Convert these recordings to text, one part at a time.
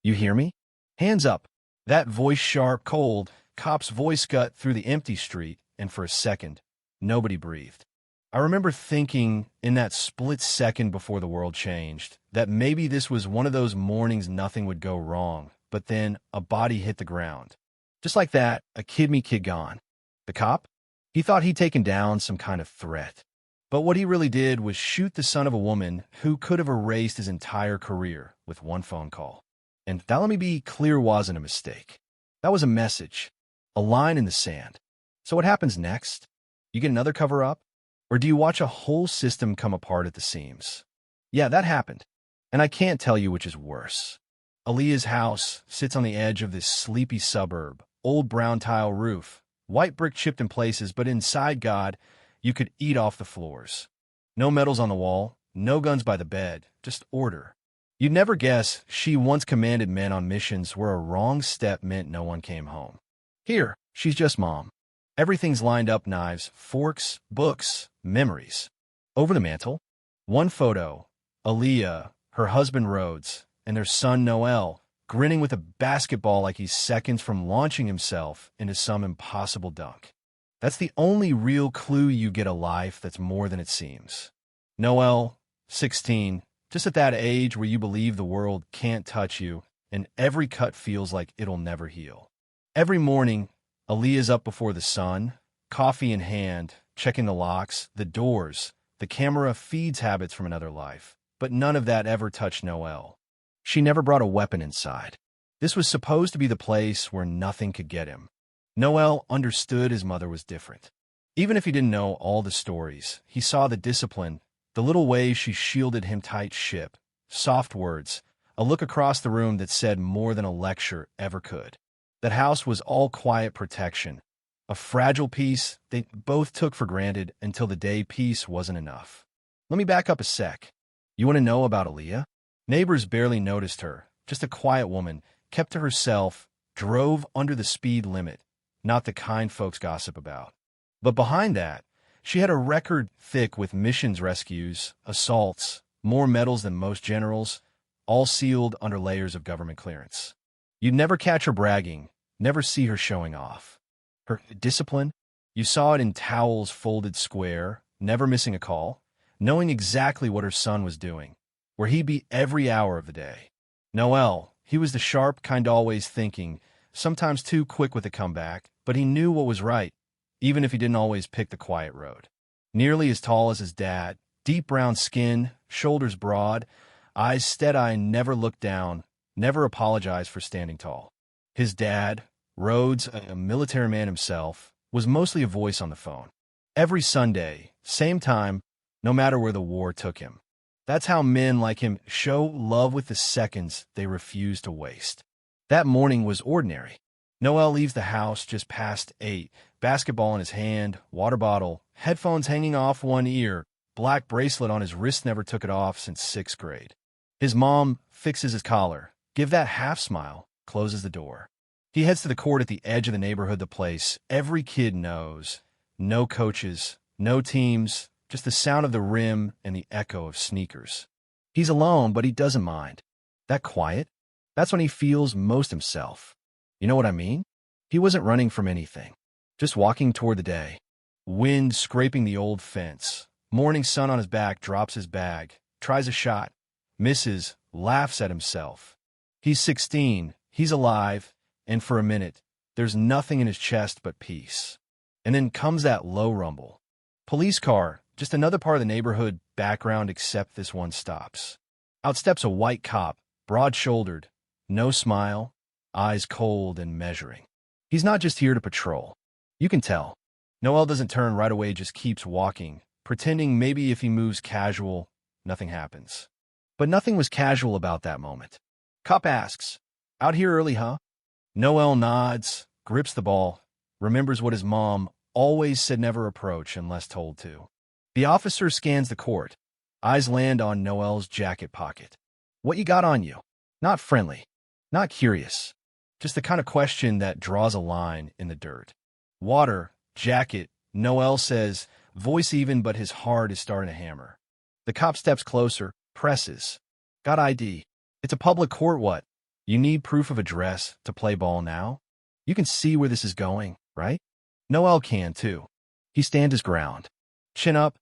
You hear me? Hands up. That voice sharp, cold, cop's voice cut through the empty street, and for a second, nobody breathed. I remember thinking, in that split second before the world changed, that maybe this was one of those mornings nothing would go wrong, but then a body hit the ground. Just like that, a kid gone. The cop? He thought he'd taken down some kind of threat. But what he really did was shoot the son of a woman who could have erased his entire career with one phone call. And that, let me be clear, wasn't a mistake. That was a message, a line in the sand. So what happens next? You get another cover-up? Or do you watch a whole system come apart at the seams? Yeah, that happened. And I can't tell you which is worse. Aaliyah's house sits on the edge of this sleepy suburb, old brown tile roof, white brick chipped in places, but inside, God, you could eat off the floors. No medals on the wall, no guns by the bed, just order. You'd never guess she once commanded men on missions where a wrong step meant no one came home. Here, she's just mom. Everything's lined up: knives, forks, books, memories. Over the mantel, one photo, Aaliyah, her husband Rhodes, and their son Noel, grinning with a basketball like he's seconds from launching himself into some impossible dunk. That's the only real clue you get a life that's more than it seems. Noel, 16, just at that age where you believe the world can't touch you, and every cut feels like it'll never heal. Every morning, Aaliyah's up before the sun, coffee in hand, checking the locks, the doors. The camera feeds habits from another life, but none of that ever touched Noel. She never brought a weapon inside. This was supposed to be the place where nothing could get him. Noel understood his mother was different. Even if he didn't know all the stories, he saw the discipline, the little ways she shielded him tight ship, soft words, a look across the room that said more than a lecture ever could. That house was all quiet protection, a fragile peace they both took for granted until the day peace wasn't enough. Let me back up a sec. You want to know about Aaliyah? Neighbors barely noticed her, just a quiet woman, kept to herself, drove under the speed limit, not the kind folks gossip about. But behind that, she had a record thick with missions rescues, assaults, more medals than most generals, all sealed under layers of government clearance. You'd never catch her bragging, never see her showing off. Her discipline, you saw it in towels folded square, never missing a call, knowing exactly what her son was doing, where he'd be every hour of the day. Noel, he was the sharp kind, always thinking, sometimes too quick with a comeback, but he knew what was right, even if he didn't always pick the quiet road. Nearly as tall as his dad, deep brown skin, shoulders broad, eyes steady, never looked down, never apologized for standing tall. His dad, Rhodes, a military man himself, was mostly a voice on the phone. Every Sunday, same time, no matter where the war took him. That's how men like him show love, with the seconds they refuse to waste. That morning was ordinary. Noel leaves the house just past 8, basketball in his hand, water bottle, headphones hanging off one ear, black bracelet on his wrist, never took it off since 6th grade. His mom fixes his collar, give that half smile, closes the door. He heads to the court at the edge of the neighborhood, the place every kid knows. No coaches, no teams, just the sound of the rim and the echo of sneakers. He's alone, but he doesn't mind. That quiet, that's when he feels most himself. You know what I mean? He wasn't running from anything, just walking toward the day. Wind scraping the old fence. Morning sun on his back, drops his bag, tries a shot, misses, laughs at himself. He's 16, he's alive, and for a minute, there's nothing in his chest but peace. And then comes that low rumble. Police car, just another part of the neighborhood background, except this one stops. Out steps a white cop, broad-shouldered, no smile, eyes cold and measuring. He's not just here to patrol. You can tell. Noel doesn't turn right away, just keeps walking, pretending maybe if he moves casual, nothing happens. But nothing was casual about that moment. Cop asks, "Out here early, huh?" Noel nods, grips the ball, remembers what his mom always said: never approach unless told to. The officer scans the court. Eyes land on Noel's jacket pocket. What you got on you? Not friendly, not curious. Just the kind of question that draws a line in the dirt. Water, jacket, Noel says, voice even, but his heart is starting to hammer. The cop steps closer, presses. Got ID. It's a public court, what? You need proof of address to play ball now? You can see where this is going, right? Noel can, too. He stands his ground. Chin up,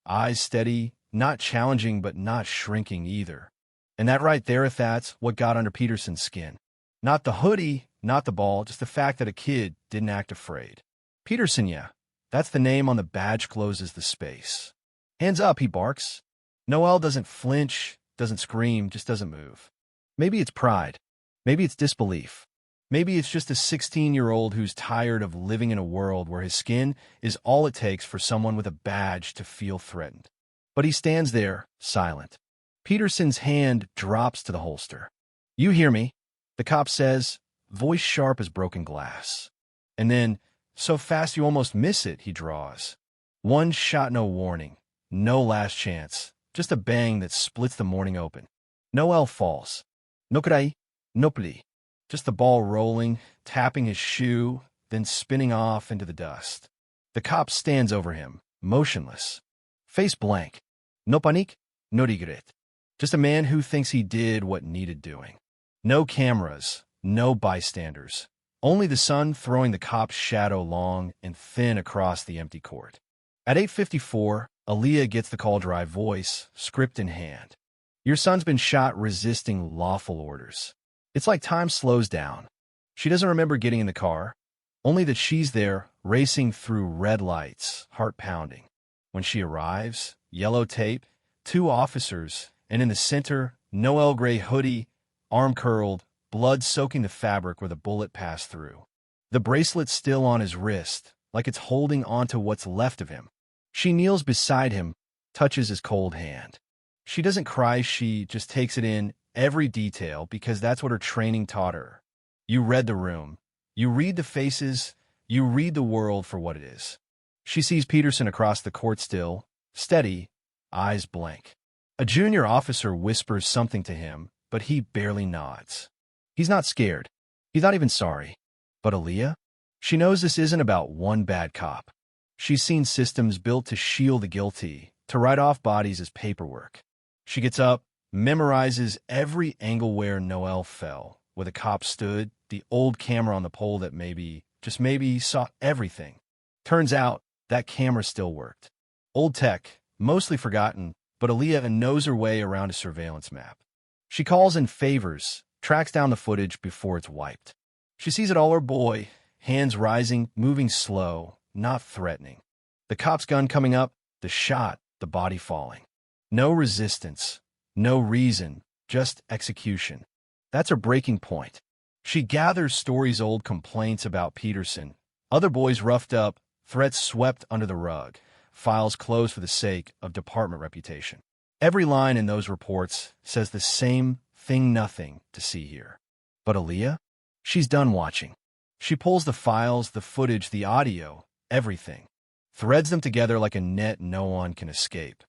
eyes steady, not challenging but not shrinking either. And that right there, that's what got under Peterson's skin. Not the hoodie, not the ball, just the fact that a kid didn't act afraid. Peterson, yeah. That's the name on the badge, closes the space. Hands up, he barks. Noel doesn't flinch, doesn't scream, just doesn't move. Maybe it's pride. Maybe it's disbelief. Maybe it's just a 16-year-old who's tired of living in a world where his skin is all it takes for someone with a badge to feel threatened. But he stands there, silent. Peterson's hand drops to the holster. You hear me, the cop says, voice sharp as broken glass. And then, so fast you almost miss it, he draws. One shot, no warning, no last chance, just a bang that splits the morning open. Noel falls. No cry, no plea. Just the ball rolling, tapping his shoe, then spinning off into the dust. The cop stands over him, motionless, face blank. No panique, no regret. Just a man who thinks he did what needed doing. No cameras, no bystanders. Only the sun throwing the cop's shadow long and thin across the empty court. At 8:54, Aaliyah gets the call, dry voice, script in hand. Your son's been shot resisting lawful orders. It's like time slows down. She doesn't remember getting in the car, only that she's there, racing through red lights, heart pounding. When she arrives, yellow tape, 2 officers, and in the center, Noel gray hoodie, arm curled, blood soaking the fabric where the bullet passed through. The bracelet still on his wrist, like it's holding onto what's left of him. She kneels beside him, touches his cold hand. She doesn't cry, she just takes it in, every detail, because that's what her training taught her. You read the room. You read the faces. You read the world for what it is. She sees Peterson across the court still, steady, eyes blank. A junior officer whispers something to him, but he barely nods. He's not scared. He's not even sorry. But Aaliyah? She knows this isn't about one bad cop. She's seen systems built to shield the guilty, to write off bodies as paperwork. She gets up, memorizes every angle where Noel fell, where the cop stood, the old camera on the pole that maybe, just maybe, saw everything. Turns out, that camera still worked. Old tech, mostly forgotten, but Aaliyah knows her way around a surveillance map. She calls in favors, tracks down the footage before it's wiped. She sees it all, her boy, hands rising, moving slow, not threatening. The cop's gun coming up, the shot, the body falling. No resistance. No reason, just execution. That's her breaking point. She gathers stories, old complaints about Peterson, other boys roughed up, threats swept under the rug, files closed for the sake of department reputation. Every line in those reports says the same thing, nothing to see here. But Aaliyah? She's done watching. She pulls the files, the footage, the audio, everything. Threads them together like a net no one can escape.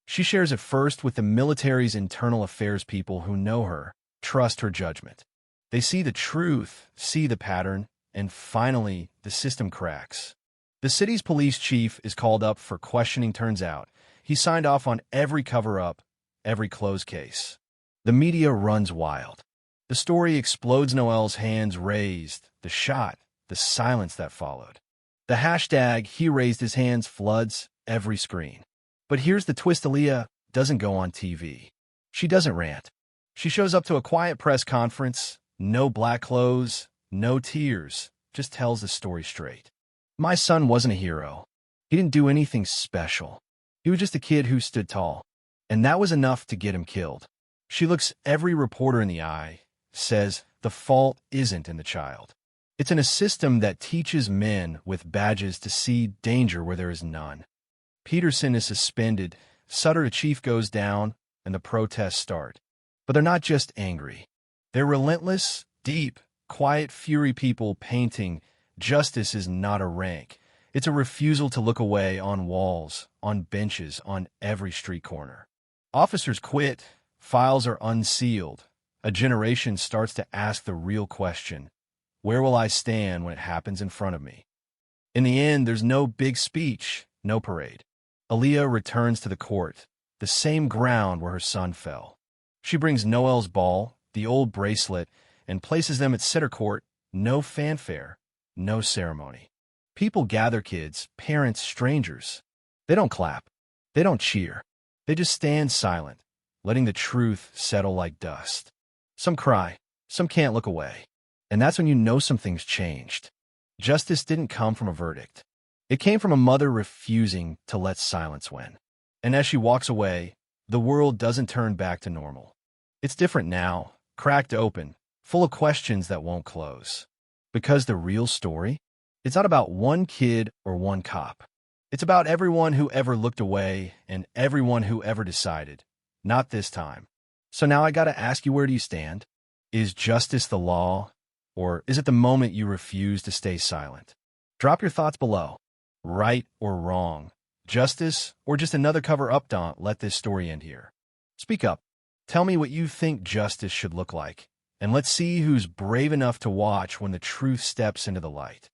She shares it first with the military's internal affairs people who know her, trust her judgment. They see the truth, see the pattern, and finally, the system cracks. The city's police chief is called up for questioning. Turns out, he signed off on every cover-up, every closed case. The media runs wild. The story explodes, Noel's hands raised, the shot, the silence that followed. The hashtag, he raised his hands, floods every screen. But here's the twist, Aaliyah doesn't go on TV. She doesn't rant. She shows up to a quiet press conference, no black clothes, no tears, just tells the story straight. My son wasn't a hero. He didn't do anything special. He was just a kid who stood tall. And that was enough to get him killed. She looks every reporter in the eye, says the fault isn't in the child. It's in a system that teaches men with badges to see danger where there is none. Peterson is suspended, Sutter chief goes down, and the protests start. But they're not just angry. They're relentless, deep, quiet fury, people painting justice is not a rank. It's a refusal to look away, on walls, on benches, on every street corner. Officers quit, files are unsealed. A generation starts to ask the real question, where will I stand when it happens in front of me? In the end, there's no big speech, no parade. Aaliyah returns to the court, the same ground where her son fell. She brings Noel's ball, the old bracelet, and places them at center court. No fanfare, no ceremony. People gather, kids, parents, strangers. They don't clap. They don't cheer. They just stand silent, letting the truth settle like dust. Some cry. Some can't look away. And that's when you know something's changed. Justice didn't come from a verdict. It came from a mother refusing to let silence win. And as she walks away, the world doesn't turn back to normal. It's different now, cracked open, full of questions that won't close. Because the real story, it's not about one kid or one cop. It's about everyone who ever looked away and everyone who ever decided, not this time. So now I gotta ask you, where do you stand? Is justice the law, or is it the moment you refuse to stay silent? Drop your thoughts below. Right or wrong? Justice, or just another cover-up? Don't let this story end here. Speak up. Tell me what you think justice should look like, and let's see who's brave enough to watch when the truth steps into the light.